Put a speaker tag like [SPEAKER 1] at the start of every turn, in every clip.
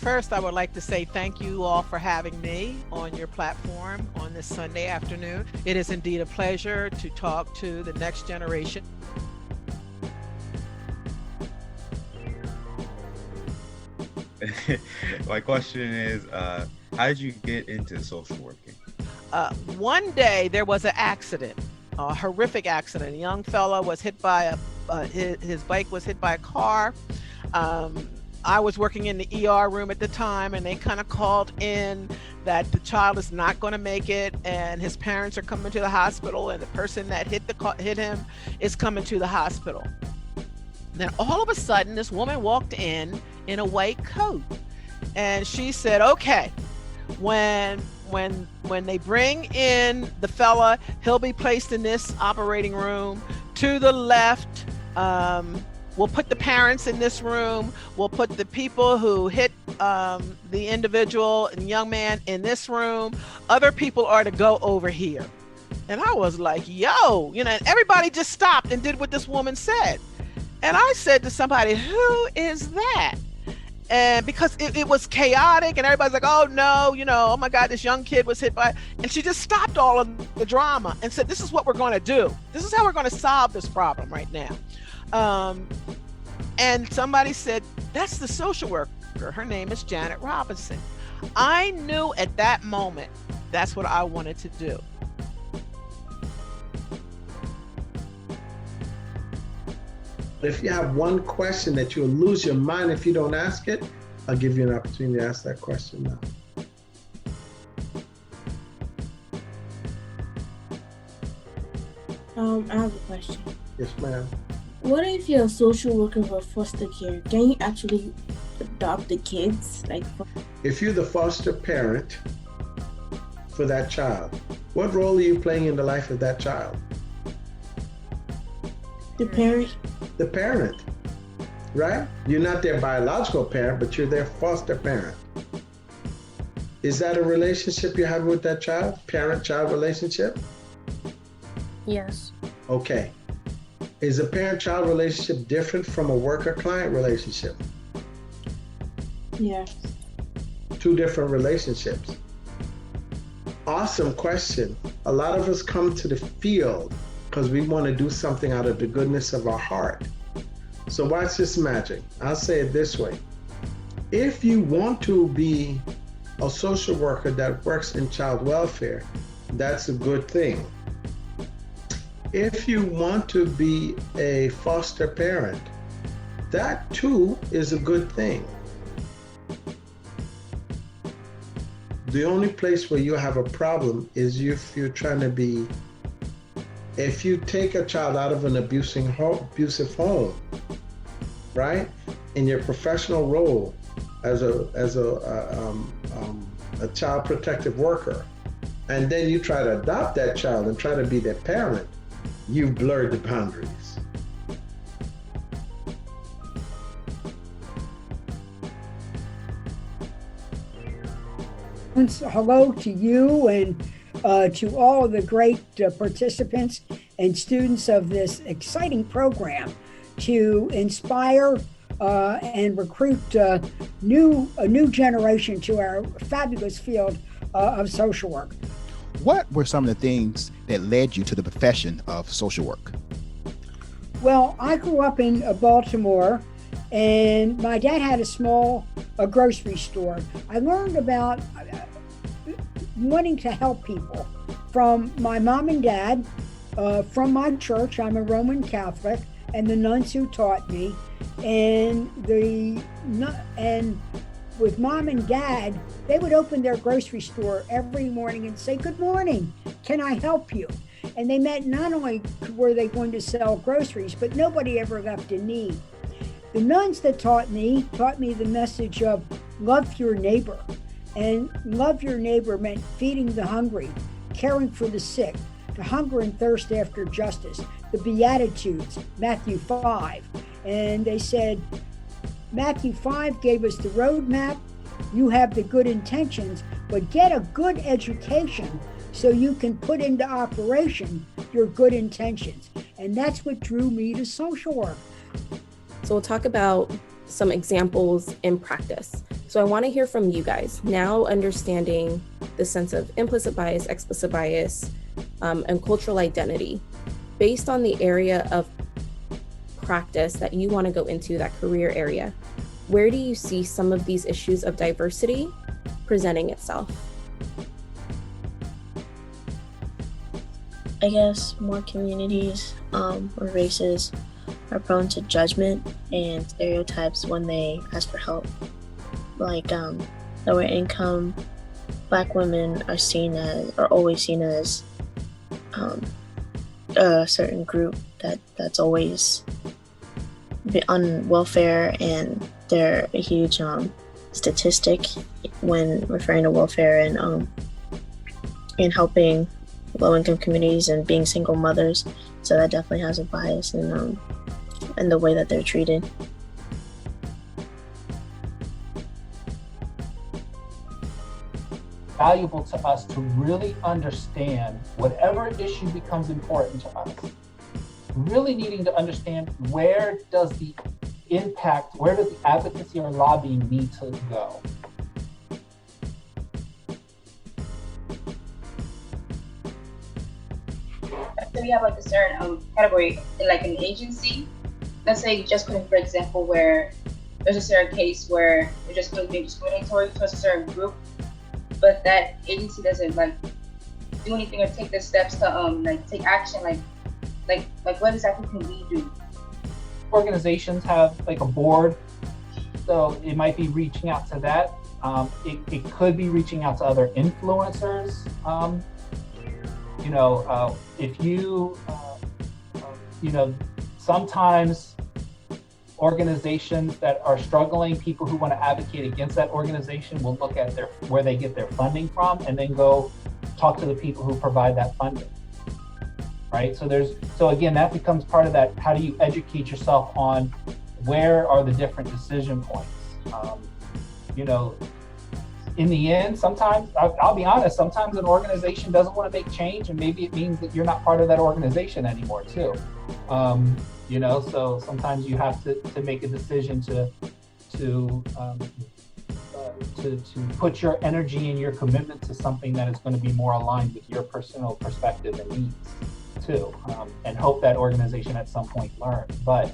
[SPEAKER 1] First, I would like to say thank you all for having me on your platform on this Sunday afternoon. It is indeed a pleasure to talk to the next generation.
[SPEAKER 2] My question is, how did you get into social working?
[SPEAKER 1] One day there was an accident, a horrific accident. A young fella was hit by his bike was hit by a car. I was working in the ER room at the time, and they kind of called in that the child is not going to make it, and his parents are coming to the hospital, and the person that hit him is coming to the hospital. Then all of a sudden, this woman walked in a white coat, and she said, "Okay, when they bring in the fella, he'll be placed in this operating room. To the left, we'll put the parents in this room. We'll put the people who hit the individual and young man in this room. Other people are to go over here." And I was like, yo, and everybody just stopped and did what this woman said. And I said to somebody, who is that? And because it was chaotic, and everybody's like, oh no, oh my God, this young kid was hit by, and she just stopped all of the drama and said, this is what we're going to do. This is how we're going to solve this problem right now. And somebody said, that's the social worker. Her name is Janet Robinson. I knew at that moment, that's what I wanted to do.
[SPEAKER 3] If you have one question that you'll lose your mind if you don't ask it, I'll give you an opportunity to ask that question now.
[SPEAKER 4] I have a question.
[SPEAKER 3] Yes, ma'am.
[SPEAKER 4] What if you're a social worker for foster care? Can you actually adopt the kids?
[SPEAKER 3] If you're the foster parent for that child, what role are you playing in the life of that child?
[SPEAKER 4] The parent.
[SPEAKER 3] The parent, right? You're not their biological parent, but you're their foster parent. Is that a relationship you have with that child? Parent-child relationship?
[SPEAKER 4] Yes.
[SPEAKER 3] Okay. Is a parent-child relationship different from a worker-client relationship?
[SPEAKER 4] Yes.
[SPEAKER 3] Two different relationships. Awesome question. A lot of us come to the field because we want to do something out of the goodness of our heart. So watch this magic. I'll say it this way. If you want to be a social worker that works in child welfare, that's a good thing. If you want to be a foster parent, that too is a good thing. The only place where you have a problem is if you're trying to be, if you take a child out of an abusive home, right? In your professional role as a child protective worker, and then you try to adopt that child and try to be their parent, you've blurred the boundaries.
[SPEAKER 5] Hello to you and to all of the great participants and students of this exciting program to inspire and recruit a new generation to our fabulous field of social work.
[SPEAKER 6] What were some of the things that led you to the profession of social work?
[SPEAKER 5] Well, I grew up in Baltimore, and my dad had a small grocery store. I learned about wanting to help people from my mom and dad, from my church. I'm a Roman Catholic, and the nuns who taught me, and with mom and dad, they would open their grocery store every morning and say, "Good morning, can I help you?" And they meant not only were they going to sell groceries, but nobody ever left in need. The nuns that taught me the message of love your neighbor. And love your neighbor meant feeding the hungry, caring for the sick, to hunger and thirst after justice, the Beatitudes, Matthew 5. And they said, Matthew 5 gave us the roadmap. You have the good intentions, but get a good education so you can put into operation your good intentions. And that's what drew me to social work.
[SPEAKER 7] So we'll talk about some examples in practice. So I want to hear from you guys, now understanding the sense of implicit bias, explicit bias, and cultural identity. Based on the area of practice that you want to go into, that career area, where do you see some of these issues of diversity presenting itself?
[SPEAKER 4] I guess more communities or races are prone to judgment and stereotypes when they ask for help. Like lower income Black women are always seen as a certain group that's always on welfare, and they're a huge statistic when referring to welfare and helping low-income communities and being single mothers. So that definitely has a bias in the way that they're treated.
[SPEAKER 8] Valuable to us to really understand whatever issue becomes important to us, really needing to understand where does the advocacy or lobbying need to go.
[SPEAKER 9] So we have like a certain category, like an agency. Let's say just for example, where there's a certain case where they're just being discriminatory towards a certain group, but that agency doesn't like do anything or take the steps to take action. Like what exactly can we do?
[SPEAKER 8] Organizations have like a board, so it might be reaching out to that. It could be reaching out to other influencers. If you, sometimes organizations that are struggling, people who want to advocate against that organization will look at where they get their funding from and then go talk to the people who provide that funding, right? So again, that becomes part of that. How do you educate yourself on where are the different decision points? In the end, sometimes, I'll be honest, sometimes an organization doesn't want to make change, and maybe it means that you're not part of that organization anymore too. So sometimes you have to make a decision to put your energy and your commitment to something that is going to be more aligned with your personal perspective and needs too, and hope that organization at some point learns. But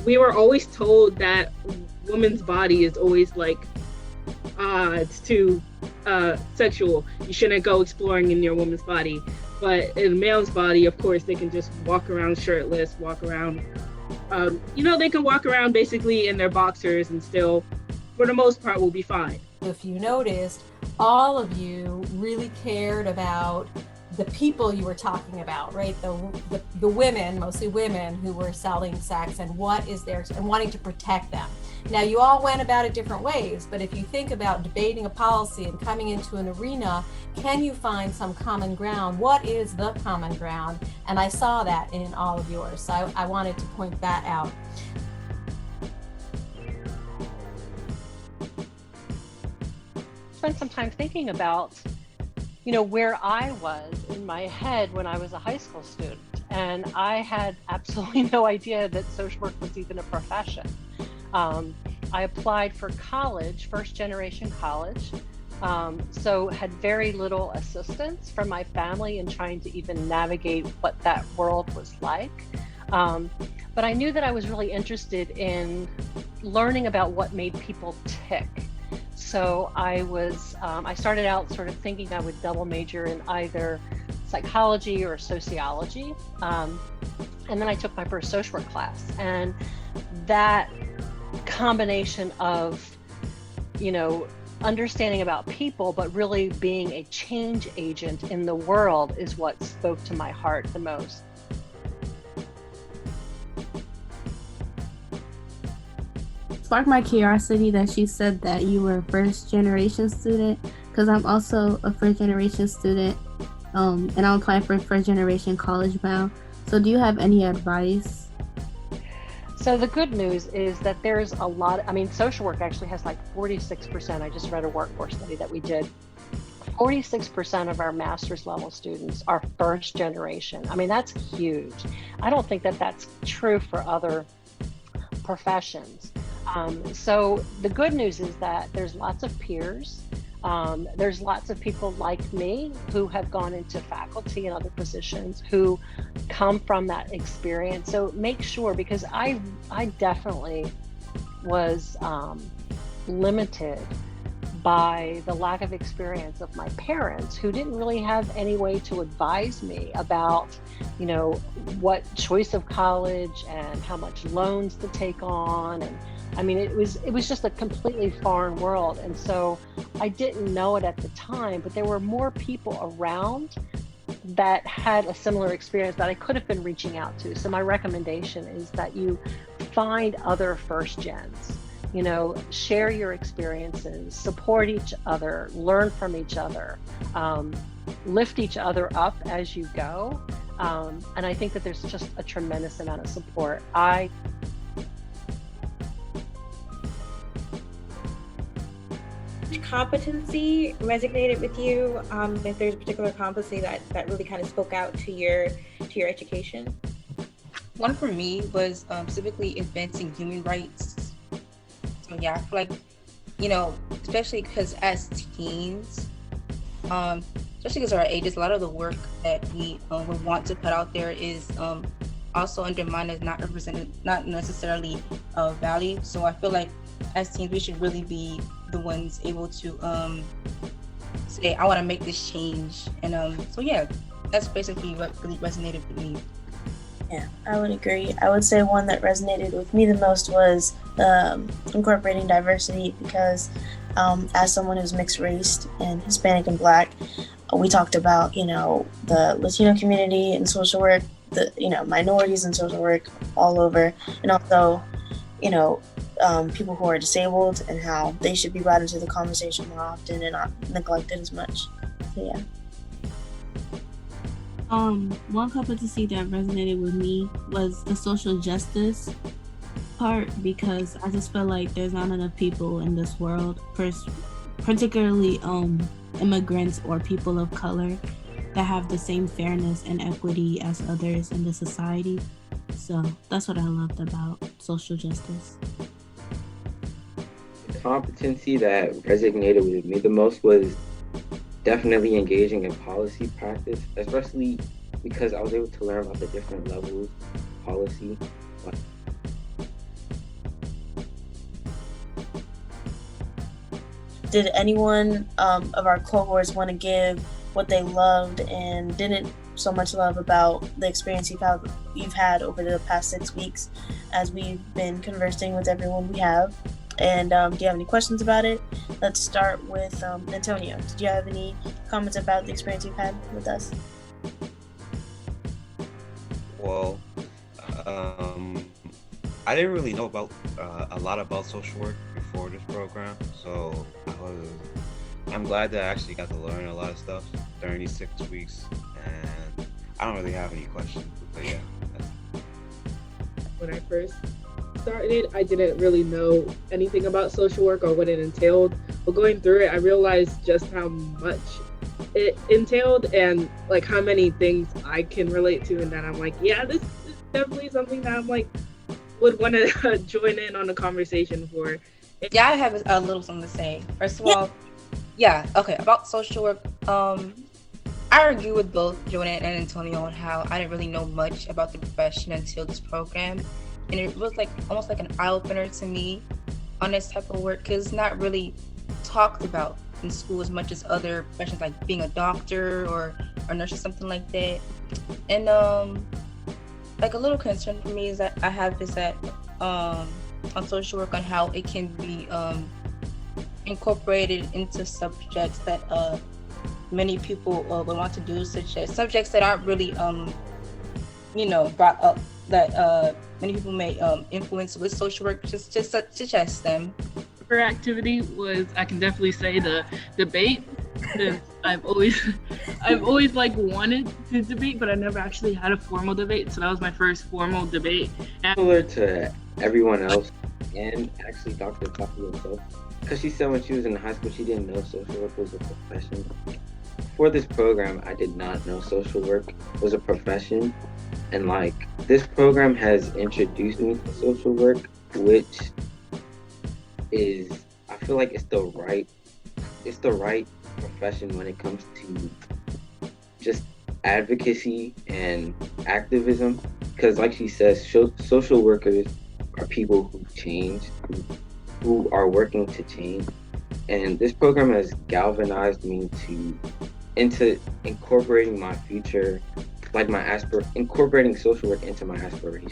[SPEAKER 10] we were always told that woman's body is always like, it's too sexual. You shouldn't go exploring in your woman's body. But in a male's body, of course, they can just walk around shirtless, walk around. They can walk around basically in their boxers and still, for the most part, will be fine.
[SPEAKER 11] If you noticed, all of you really cared about the people you were talking about, right? The women, mostly women, who were selling sex and what is there, and wanting to protect them. Now, you all went about it different ways, but if you think about debating a policy and coming into an arena, can you find some common ground? What is the common ground? And I saw that in all of yours, so I wanted to point that out.
[SPEAKER 12] Spent some time thinking about where I was in my head when I was a high school student. And I had absolutely no idea that social work was even a profession. I applied for college, first generation college, so had very little assistance from my family in trying to even navigate what that world was like. But I knew that I was really interested in learning about what made people tick. So I started out sort of thinking I would double major in either psychology or sociology. And then I took my first social work class. And that combination of, understanding about people, but really being a change agent in the world is what spoke to my heart the most.
[SPEAKER 13] Sparked my curiosity that she said that you were a first generation student, because I'm also a first generation student, and I'm applying for first generation college now. So do you have any advice?
[SPEAKER 12] So the good news is that there's a lot, social work actually has like 46%. I just read a workforce study that we did. 46% of our master's level students are first generation. I mean, that's huge. I don't think that that's true for other professions. So the good news is that there's lots of peers. There's lots of people like me who have gone into faculty and other positions who come from that experience. So make sure, because I definitely was limited by the lack of experience of my parents, who didn't really have any way to advise me about, you know, what choice of college and how much loans to take on. And I mean, it was just a completely foreign world. And so I didn't know it at the time, but there were more people around that had a similar experience that I could have been reaching out to. So my recommendation is that you find other first gens. You know, share your experiences, support each other, learn from each other, lift each other up as you go. And I think that there's just a tremendous amount of support.
[SPEAKER 14] Which competency resonated with you? If there's a particular competency that really kind of spoke out to your education?
[SPEAKER 15] One for me was specifically advancing human rights. So yeah, I feel like, you know, especially because as teens, especially because of our ages, a lot of the work that we would want to put out there is also undermined as not represented, not necessarily valued. So I feel like as teens, we should really be the ones able to say, I want to make this change. And so yeah, that's basically what really resonated with me.
[SPEAKER 4] Yeah, I would agree. I would say one that resonated with me the most was incorporating diversity, because as someone who's mixed race and Hispanic and Black, we talked about, you know, the Latino community in social work, the, you know, minorities in social work all over, and also, you know, people who are disabled and how they should be brought into the conversation more often and not neglected as much. So yeah.
[SPEAKER 13] One competency that resonated with me was the social justice part, because I just feel like there's not enough people in this world, particularly immigrants or people of color, that have the same fairness and equity as others in the society. So that's what I loved about social justice.
[SPEAKER 16] The competency that resonated with me the most was definitely engaging in policy practice, especially because I was able to learn about the different levels of policy.
[SPEAKER 4] Did anyone of our cohorts want to give what they loved and didn't so much love about the experience you've had over the past 6 weeks as we've been conversing with everyone we have? And do you have any questions about it? Let's start with Antonio. Did you have any comments about the experience you've had with us?
[SPEAKER 17] Well, I didn't really know about a lot about social work before this program, so I'm glad that I actually got to learn a lot of stuff during these 6 weeks, and I don't really have any questions, but yeah.
[SPEAKER 10] When I first started, I didn't really know anything about social work or what it entailed, but going through it, I realized just how much it entailed and like how many things I can relate to, and that I'm like, yeah, this is definitely something that I'm like would want to join in on a conversation for.
[SPEAKER 15] Yeah, I have a little something to say. First of all, yeah, okay, about social work, I agree with both Joyner and Antonio on how I didn't really know much about the profession until this program. And it was like almost like an eye-opener to me on this type of work, because it's not really talked about in school as much as other professions like being a doctor or nurse or something like that. And like a little concern for me is that I have is that on social work on how it can be incorporated into subjects that many people would want to do, such as subjects that aren't really brought up, that many people may influence with social work, just such as STEM.
[SPEAKER 10] For activity was, I can definitely say, the debate. I've always like wanted to debate, but I never actually had a formal debate, so that was my first formal debate.
[SPEAKER 16] Similar to everyone else, and actually Dr. Coffey herself, because she said when she was in high school she didn't know social work was a profession. before this program, I did not know social work was a profession. And like this program has introduced me to social work, which is, I feel like it's the right profession when it comes to just advocacy and activism. Because like she says, social workers are people who change, who are working to change. And this program has galvanized me into incorporating my future, like incorporating social work into my aspirations.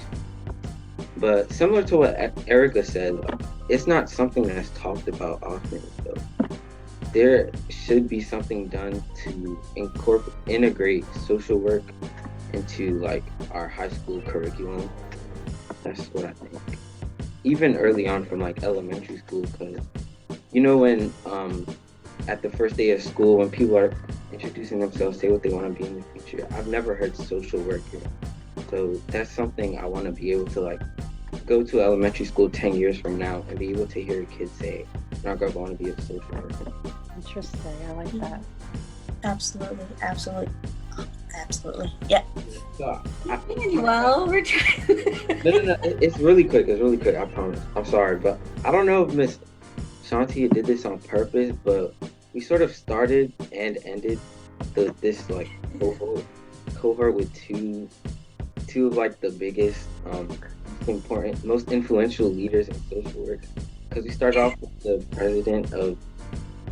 [SPEAKER 16] But similar to what Erica said, it's not something that's talked about often. So there should be something done to integrate social work into like our high school curriculum. That's what I think. Even early on from like elementary school, because you know when at the first day of school when people are introducing themselves, say what they want to be in the future, I've never heard social worker. So that's something I want to be able to like go to elementary school 10 years from now and be able to hear kids say, I'm going to want to be a social worker.
[SPEAKER 12] Interesting. I like that.
[SPEAKER 4] Absolutely. Yeah.
[SPEAKER 16] So,
[SPEAKER 14] Well, we're trying.
[SPEAKER 16] No. It's really quick. I promise. I'm sorry, but I don't know if Miss Shanti did this on purpose, but we sort of started and ended this like cohort with two of like the biggest, important, most influential leaders in social work. Because we started off with the president of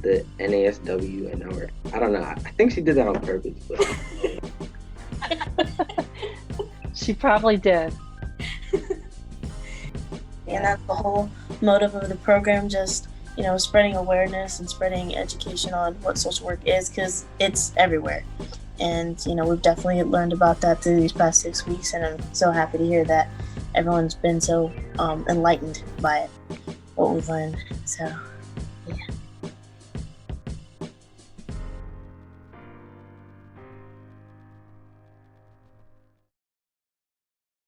[SPEAKER 16] the NASW, and now I don't know. I think she did that on purpose, but
[SPEAKER 12] she probably did.
[SPEAKER 4] And that's the whole motive of the program, just spreading awareness and spreading education on what social work is, because it's everywhere. And we've definitely learned about that through these past 6 weeks, and I'm so happy to hear that everyone's been so enlightened by it, what we've learned. So